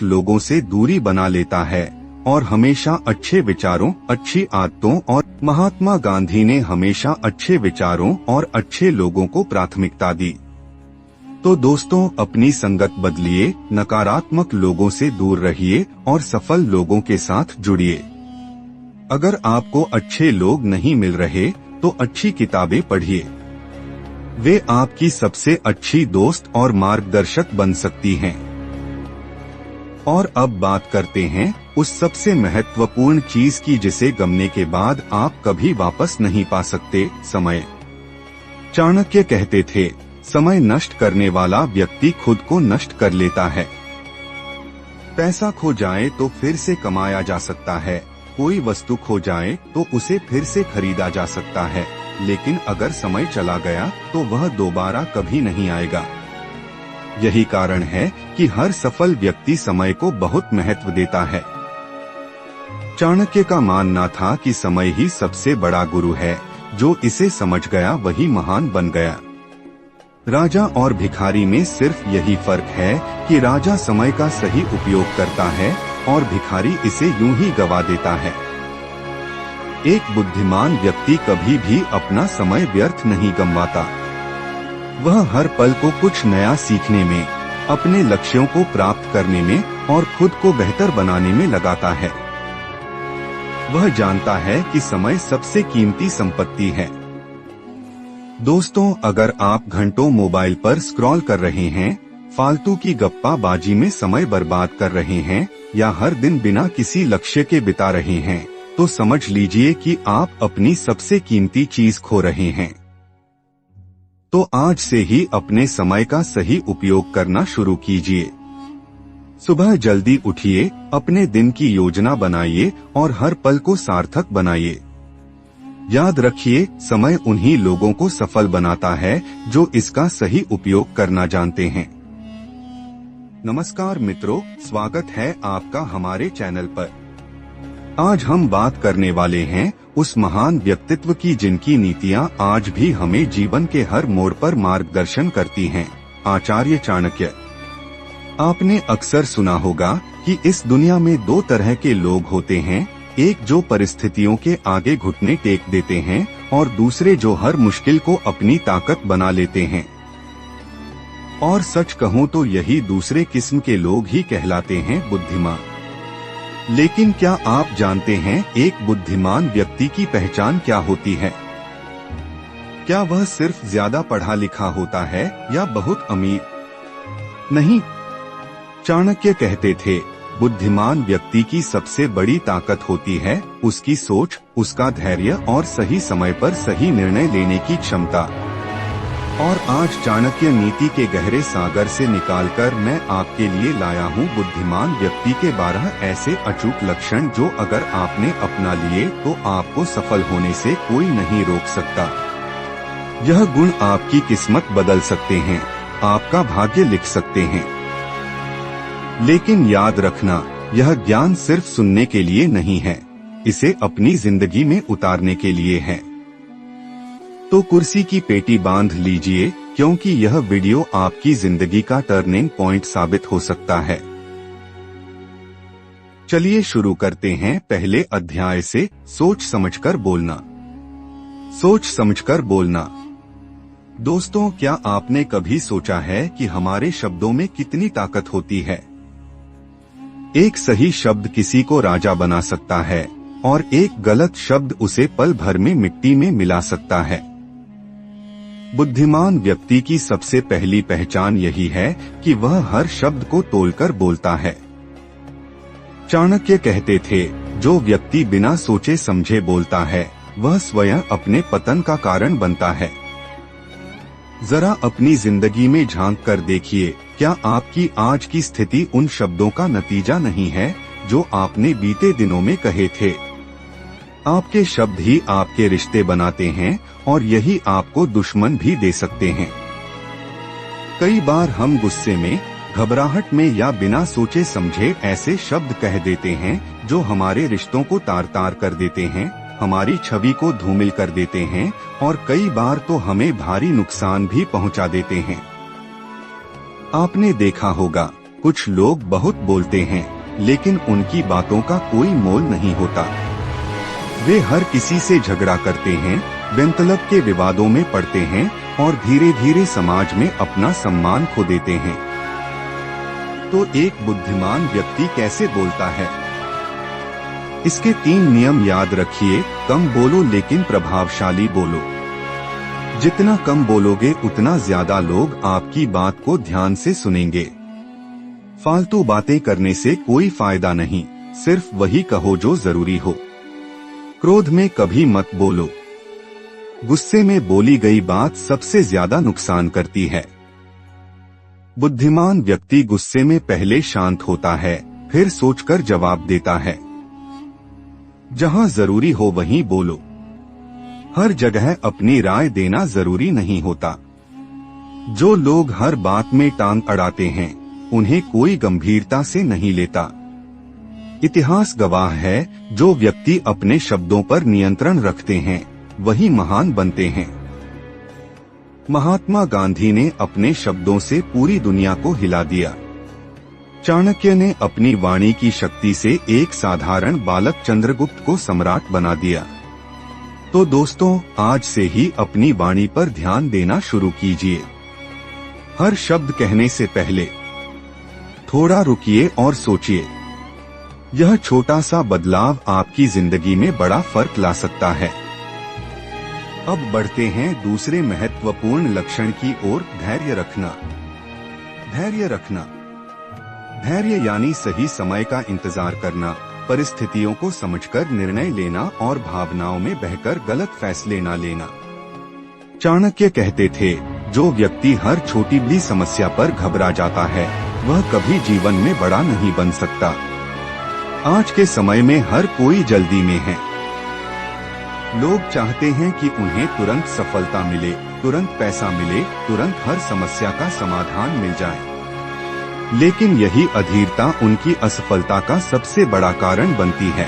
लोगों से दूरी बना लेता है और हमेशा अच्छे विचारों, अच्छी आदतों और महात्मा गांधी ने हमेशा अच्छे विचारों और अच्छे लोगों को प्राथमिकता दी। तो दोस्तों, अपनी संगत बदलिए, नकारात्मक लोगों से दूर रहिए और सफल लोगों के साथ जुड़िए। अगर आपको अच्छे लोग नहीं मिल रहे तो अच्छी किताबें पढ़िए, वे आपकी सबसे अच्छी दोस्त और मार्गदर्शक बन सकती हैं। और अब बात करते हैं उस सबसे महत्वपूर्ण चीज की जिसे गमने के बाद आप कभी वापस नहीं पा सकते, समय। चाणक्य कहते थे, समय नष्ट करने वाला व्यक्ति खुद को नष्ट कर लेता है। पैसा खो जाए तो फिर से कमाया जा सकता है, कोई वस्तु खो जाए तो उसे फिर से खरीदा जा सकता है, लेकिन अगर समय चला गया तो वह दोबारा कभी नहीं आएगा। यही कारण है कि हर सफल व्यक्ति समय को बहुत महत्व देता है। चाणक्य का मानना था कि समय ही सबसे बड़ा गुरु है, जो इसे समझ गया वही महान बन गया। राजा और भिखारी में सिर्फ यही फर्क है कि राजा समय का सही उपयोग करता है और भिखारी इसे यूं ही गवा देता है। एक बुद्धिमान व्यक्ति कभी भी अपना समय व्यर्थ नहीं गंवाता। वह हर पल को कुछ नया सीखने में, अपने लक्ष्यों को प्राप्त करने में और खुद को बेहतर बनाने में लगाता है। वह जानता है कि समय सबसे कीमती संपत्ति है। दोस्तों, अगर आप घंटों मोबाइल पर स्क्रॉल कर रहे हैं, फालतू की गप्पाबाजी में समय बर्बाद कर रहे हैं या हर दिन बिना किसी लक्ष्य के बिता रहे हैं, तो समझ लीजिए कि आप अपनी सबसे कीमती चीज खो रहे हैं। तो आज से ही अपने समय का सही उपयोग करना शुरू कीजिए। सुबह जल्दी उठिए, अपने दिन की योजना बनाइए और हर पल को सार्थक बनाइए। याद रखिए, समय उन्हीं लोगों को सफल बनाता है जो इसका सही उपयोग करना जानते हैं। नमस्कार मित्रों, स्वागत है आपका हमारे चैनल पर। आज हम बात करने वाले हैं उस महान व्यक्तित्व की जिनकी नीतियां आज भी हमें जीवन के हर मोड़ पर मार्गदर्शन करती हैं, आचार्य चाणक्य। आपने अक्सर सुना होगा कि इस दुनिया में दो तरह के लोग होते हैं, एक जो परिस्थितियों के आगे घुटने टेक देते हैं और दूसरे जो हर मुश्किल को अपनी ताकत बना लेते हैं। और सच कहूं तो यही दूसरे किस्म के लोग ही कहलाते हैं बुद्धिमान। लेकिन क्या आप जानते हैं एक बुद्धिमान व्यक्ति की पहचान क्या होती है? क्या वह सिर्फ ज्यादा पढ़ा लिखा होता है या बहुत अमीर? नहीं, चाणक्य कहते थे, बुद्धिमान व्यक्ति की सबसे बड़ी ताकत होती है उसकी सोच, उसका धैर्य और सही समय पर सही निर्णय लेने की क्षमता। और आज चाणक्य नीति के गहरे सागर से निकालकर मैं आपके लिए लाया हूँ बुद्धिमान व्यक्ति के 12 ऐसे अचूक लक्षण जो अगर आपने अपना लिए तो आपको सफल होने से कोई नहीं रोक सकता। यह गुण आपकी किस्मत बदल सकते हैं, आपका भाग्य लिख सकते हैं। लेकिन याद रखना, यह ज्ञान सिर्फ सुनने के लिए नहीं है, इसे अपनी जिंदगी में उतारने के लिए है। तो कुर्सी की पेटी बांध लीजिए, क्योंकि यह वीडियो आपकी जिंदगी का टर्निंग पॉइंट साबित हो सकता है। चलिए शुरू करते हैं पहले अध्याय से, सोच समझकर बोलना। सोच समझकर बोलना। दोस्तों, क्या आपने कभी सोचा है कि हमारे शब्दों में कितनी ताकत होती है? एक सही शब्द किसी को राजा बना सकता है और एक गलत शब्द उसे पल भर में मिट्टी में मिला सकता है। बुद्धिमान व्यक्ति की सबसे पहली पहचान यही है कि वह हर शब्द को तोलकर बोलता है। चाणक्य कहते थे, जो व्यक्ति बिना सोचे समझे बोलता है वह स्वयं अपने पतन का कारण बनता है। जरा अपनी जिंदगी में झांक कर देखिए, क्या आपकी आज की स्थिति उन शब्दों का नतीजा नहीं है जो आपने बीते दिनों में कहे थे? आपके शब्द ही आपके रिश्ते बनाते हैं और यही आपको दुश्मन भी दे सकते हैं। कई बार हम गुस्से में, घबराहट में या बिना सोचे समझे ऐसे शब्द कह देते हैं जो हमारे रिश्तों को तार तार कर देते हैं, हमारी छवि को धूमिल कर देते हैं और कई बार तो हमें भारी नुकसान भी पहुंचा देते हैं। आपने देखा होगा, कुछ लोग बहुत बोलते हैं, लेकिन उनकी बातों का कोई मोल नहीं होता। वे हर किसी से झगड़ा करते हैं, बेमतलब के विवादों में पड़ते हैं और धीरे धीरे समाज में अपना सम्मान खो देते हैं। तो एक बुद्धिमान व्यक्ति कैसे बोलता है? इसके 3 नियम याद रखिए। कम बोलो लेकिन प्रभावशाली बोलो। जितना कम बोलोगे उतना ज्यादा लोग आपकी बात को ध्यान से सुनेंगे। फालतू बातें करने से कोई फायदा नहीं, सिर्फ वही कहो जो जरूरी हो। क्रोध में कभी मत बोलो। गुस्से में बोली गई बात सबसे ज्यादा नुकसान करती है। बुद्धिमान व्यक्ति गुस्से में पहले शांत होता है, फिर सोचकर जवाब देता है। जहां जरूरी हो वहीं बोलो। हर जगह अपनी राय देना जरूरी नहीं होता। जो लोग हर बात में टांग अड़ाते हैं, उन्हें कोई गंभीरता से नहीं लेता। इतिहास गवाह है, जो व्यक्ति अपने शब्दों पर नियंत्रण रखते हैं, वही महान बनते हैं। महात्मा गांधी ने अपने शब्दों से पूरी दुनिया को हिला दिया। चाणक्य ने अपनी वाणी की शक्ति से एक साधारण बालक चंद्रगुप्त को सम्राट बना दिया। तो दोस्तों, आज से ही अपनी वाणी पर ध्यान देना शुरू कीजिए। हर शब्द कहने से पहले थोड़ा रुकिए और सोचिए। यह छोटा सा बदलाव आपकी जिंदगी में बड़ा फर्क ला सकता है। अब बढ़ते हैं दूसरे महत्वपूर्ण लक्षण की ओर, धैर्य रखना। धैर्य रखना, धैर्य यानी सही समय का इंतजार करना, परिस्थितियों को समझकर निर्णय लेना और भावनाओं में बहकर गलत फैसले न लेना। चाणक्य कहते थे, जो व्यक्ति हर छोटी भी समस्या पर घबरा जाता है, वह कभी जीवन में बड़ा नहीं बन सकता। आज के समय में हर कोई जल्दी में है। लोग चाहते हैं कि उन्हें तुरंत सफलता मिले, तुरंत पैसा मिले, तुरंत हर समस्या का समाधान मिल जाए। लेकिन यही अधीरता उनकी असफलता का सबसे बड़ा कारण बनती है।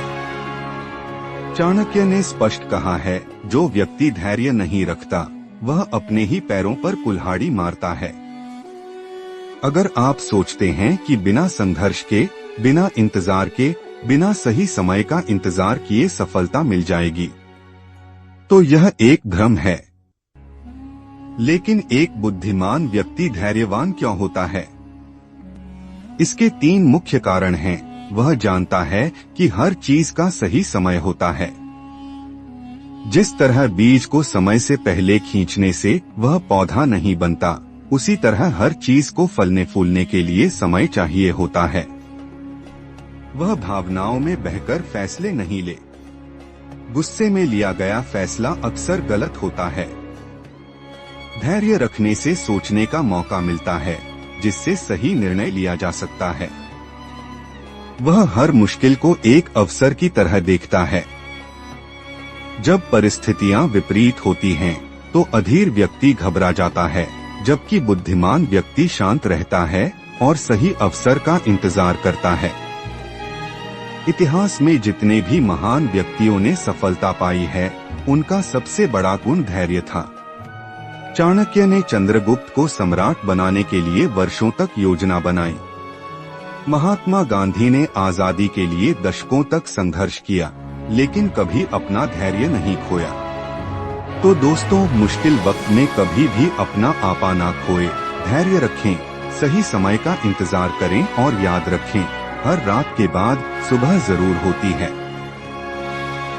चाणक्य ने स्पष्ट कहा है, जो व्यक्ति धैर्य नहीं रखता, वह अपने ही पैरों पर कुल्हाड़ी मारता है। अगर आप सोचते हैं कि बिना संघर्ष के, बिना इंतजार के, बिना सही समय का इंतजार किए सफलता मिल जाएगी, तो यह एक भ्रम है। लेकिन एक बुद्धिमान व्यक्ति धैर्यवान क्यों होता है? इसके 3 मुख्य कारण हैं। वह जानता है कि हर चीज का सही समय होता है। जिस तरह बीज को समय से पहले खींचने से वह पौधा नहीं बनता, उसी तरह हर चीज को फलने फूलने के लिए समय चाहिए होता है। वह भावनाओं में बहकर फैसले नहीं ले। गुस्से में लिया गया फैसला अक्सर गलत होता है। धैर्य रखने से सोचने का मौका मिलता है, जिससे सही निर्णय लिया जा सकता है। वह हर मुश्किल को एक अवसर की तरह देखता है। जब परिस्थितियां विपरीत होती हैं, तो अधीर व्यक्ति घबरा जाता है, जबकि बुद्धिमान व्यक्ति शांत रहता है और सही अवसर का इंतजार करता है। इतिहास में जितने भी महान व्यक्तियों ने सफलता पाई है, उनका सबसे बड़ा गुण धैर्य था। चाणक्य ने चंद्रगुप्त को सम्राट बनाने के लिए वर्षों तक योजना बनाई। महात्मा गांधी ने आजादी के लिए दशकों तक संघर्ष किया, लेकिन कभी अपना धैर्य नहीं खोया। तो दोस्तों, मुश्किल वक्त में कभी भी अपना आपा ना खोए, धैर्य रखें, सही समय का इंतजार करें और याद रखें, हर रात के बाद सुबह जरूर होती है।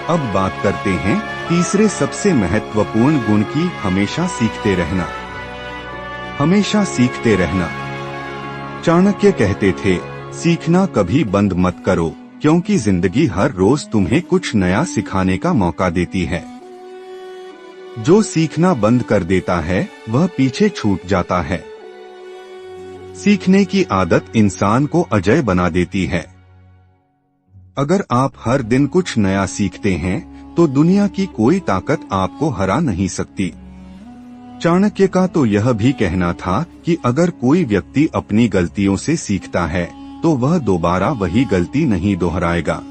अब बात करते हैं तीसरे सबसे महत्वपूर्ण गुण की, हमेशा सीखते रहना। हमेशा सीखते रहना। चाणक्य कहते थे, सीखना कभी बंद मत करो, क्योंकि जिंदगी हर रोज तुम्हें कुछ नया सिखाने का मौका देती है। जो सीखना बंद कर देता है, वह पीछे छूट जाता है। सीखने की आदत इंसान को अजेय बना देती है। अगर आप हर दिन कुछ नया सीखते हैं, तो दुनिया की कोई ताकत आपको हरा नहीं सकती। चाणक्य का तो यह भी कहना था कि अगर कोई व्यक्ति अपनी गलतियों से सीखता है, तो वह दोबारा वही गलती नहीं दोहराएगा।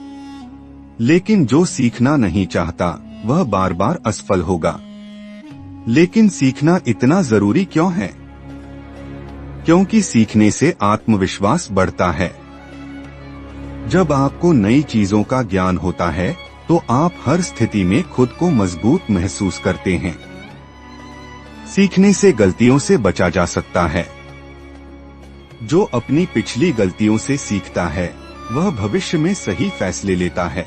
लेकिन जो सीखना नहीं चाहता, वह बार बार असफल होगा। लेकिन सीखना इतना जरूरी क्यों है? क्योंकि सीखने से आत्मविश्वास बढ़ता है। जब आपको नई चीजों का ज्ञान होता है तो आप हर स्थिति में खुद को मजबूत महसूस करते हैं। सीखने से गलतियों से बचा जा सकता है। जो अपनी पिछली गलतियों से सीखता है वह भविष्य में सही फैसले लेता है।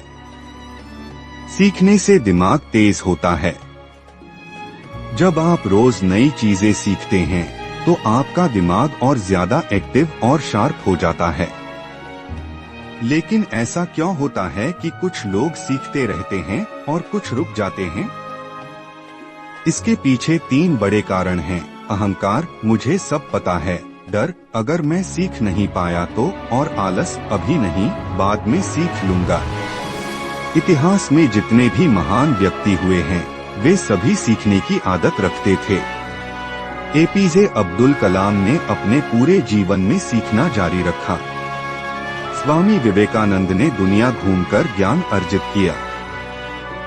सीखने से दिमाग तेज होता है। जब आप रोज नई चीजें सीखते हैं तो आपका दिमाग और ज्यादा एक्टिव और शार्प हो जाता है। लेकिन ऐसा क्यों होता है कि कुछ लोग सीखते रहते हैं और कुछ रुक जाते हैं? इसके पीछे 3 बड़े कारण हैं। अहंकार, मुझे सब पता है। डर, अगर मैं सीख नहीं पाया तो। और आलस, अभी नहीं, बाद में सीख लूंगा। इतिहास में जितने भी महान व्यक्ति हुए हैं वे सभी सीखने की आदत रखते थे। एपीजे अब्दुल कलाम ने अपने पूरे जीवन में सीखना जारी रखा। स्वामी विवेकानंद ने दुनिया घूमकर ज्ञान अर्जित किया।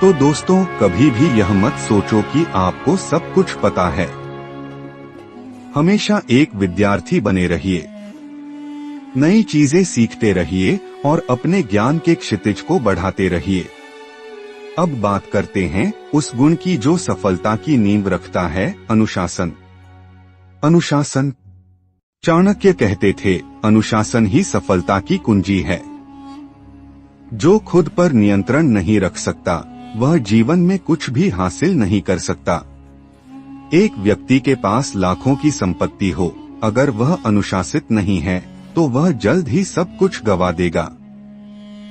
तो दोस्तों, कभी भी यह मत सोचो कि आपको सब कुछ पता है। हमेशा एक विद्यार्थी बने रहिए, नई चीजें सीखते रहिए और अपने ज्ञान के क्षितिज को बढ़ाते रहिए। अब बात करते हैं उस गुण की जो सफलता की नींव रखता है, अनुशासन। अनुशासन। चाणक्य कहते थे, अनुशासन ही सफलता की कुंजी है। जो खुद पर नियंत्रण नहीं रख सकता वह जीवन में कुछ भी हासिल नहीं कर सकता। एक व्यक्ति के पास लाखों की संपत्ति हो, अगर वह अनुशासित नहीं है तो वह जल्द ही सब कुछ गवा देगा।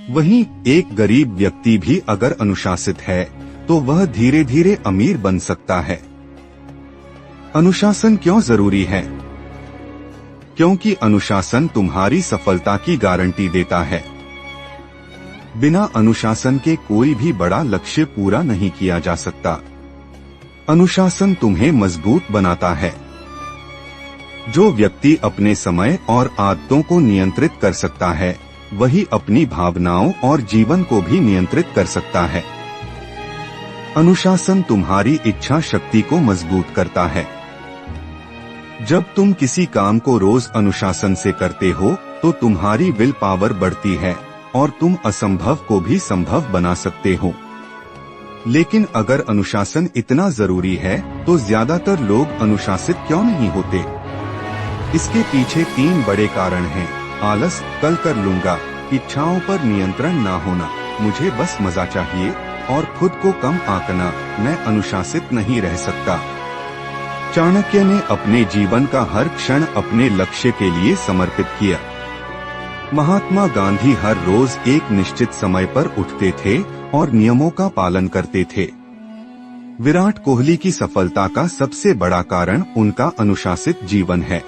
वहीं एक गरीब व्यक्ति भी अगर अनुशासित है तो वह धीरे धीरे अमीर बन सकता है। अनुशासन क्यों जरूरी है? क्योंकि अनुशासन तुम्हारी सफलता की गारंटी देता है। बिना अनुशासन के कोई भी बड़ा लक्ष्य पूरा नहीं किया जा सकता। अनुशासन तुम्हें मजबूत बनाता है। जो व्यक्ति अपने समय और आदतों को नियंत्रित कर सकता है वही अपनी भावनाओं और जीवन को भी नियंत्रित कर सकता है। अनुशासन तुम्हारी इच्छा शक्ति को मजबूत करता है। जब तुम किसी काम को रोज अनुशासन से करते हो तो तुम्हारी विल पावर बढ़ती है और तुम असंभव को भी संभव बना सकते हो। लेकिन अगर अनुशासन इतना जरूरी है तो ज्यादातर लोग अनुशासित क्यों नहीं होते? इसके पीछे 3 बड़े कारण हैं। आलस, कल कर लूंगा, इच्छाओं पर नियंत्रण ना होना, मुझे बस मजा चाहिए, और खुद को कम आंकना, मैं अनुशासित नहीं रह सकता। चाणक्य ने अपने जीवन का हर क्षण अपने लक्ष्य के लिए समर्पित किया। महात्मा गांधी हर रोज एक निश्चित समय पर उठते थे और नियमों का पालन करते थे। विराट कोहली की सफलता का सबसे बड़ा कारण उनका अनुशासित जीवन है।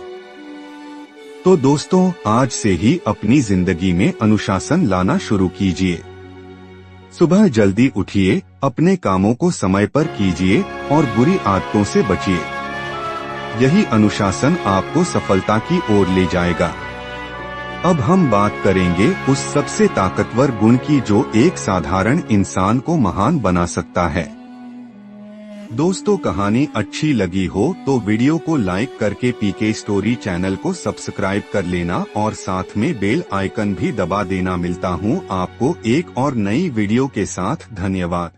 तो दोस्तों, आज से ही अपनी जिंदगी में अनुशासन लाना शुरू कीजिए। सुबह जल्दी उठिए, अपने कामों को समय पर कीजिए और बुरी आदतों से बचिए। यही अनुशासन आपको सफलता की ओर ले जाएगा। अब हम बात करेंगे उस सबसे ताकतवर गुण की जो एक साधारण इंसान को महान बना सकता है। दोस्तों, कहानी अच्छी लगी हो तो वीडियो को लाइक करके पीके स्टोरी चैनल को सब्सक्राइब कर लेना और साथ में बेल आइकन भी दबा देना। मिलता हूँ आपको एक और नई वीडियो के साथ। धन्यवाद।